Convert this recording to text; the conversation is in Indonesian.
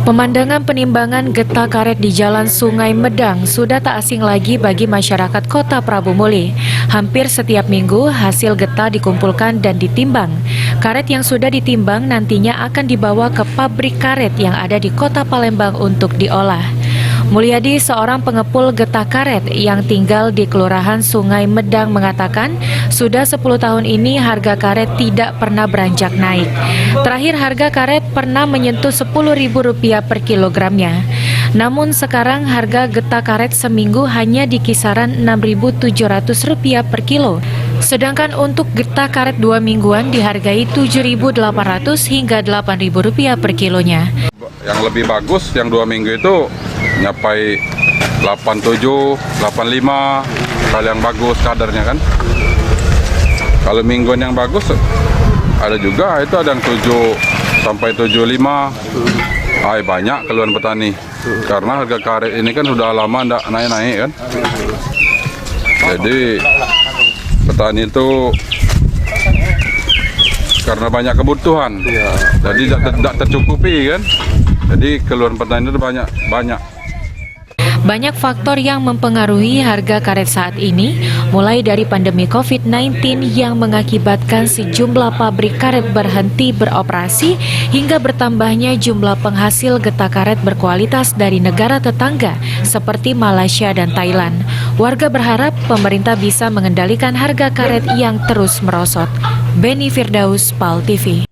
Pemandangan penimbangan getah karet di Jalan Sungai Medang sudah tak asing lagi bagi masyarakat Kota Prabu Muli. Hampir setiap minggu hasil getah dikumpulkan dan ditimbang. Karet yang sudah ditimbang nantinya akan dibawa ke pabrik karet yang ada di Kota Palembang untuk diolah. Mulyadi, seorang pengepul getah karet yang tinggal di Kelurahan Sungai Medang, mengatakan sudah 10 tahun ini harga karet tidak pernah beranjak naik. Terakhir harga karet pernah menyentuh Rp10.000 per kilogramnya. Namun sekarang harga getah karet seminggu hanya di kisaran Rp6.700 per kilo. Sedangkan untuk getah karet 2 mingguan dihargai Rp7.800 hingga Rp8.000 per kilonya. Yang lebih bagus yang 2 minggu itu nyapai 87, 85, kalau yang bagus kadarnya kan. Kalau mingguan yang bagus ada juga, itu ada yang 7 sampai 75. Banyak keluhan petani. Karena harga karet ini kan sudah lama tidak naik-naik kan. Jadi petani itu karena banyak kebutuhan, jadi tidak tercukupi kan. Jadi keluhan petani itu banyak. Banyak faktor yang mempengaruhi harga karet saat ini, mulai dari pandemi COVID-19 yang mengakibatkan sejumlah pabrik karet berhenti beroperasi, hingga bertambahnya jumlah penghasil getah karet berkualitas dari negara tetangga seperti Malaysia dan Thailand. Warga berharap pemerintah bisa mengendalikan harga karet yang terus merosot. Beni Firdaus, PAL TV.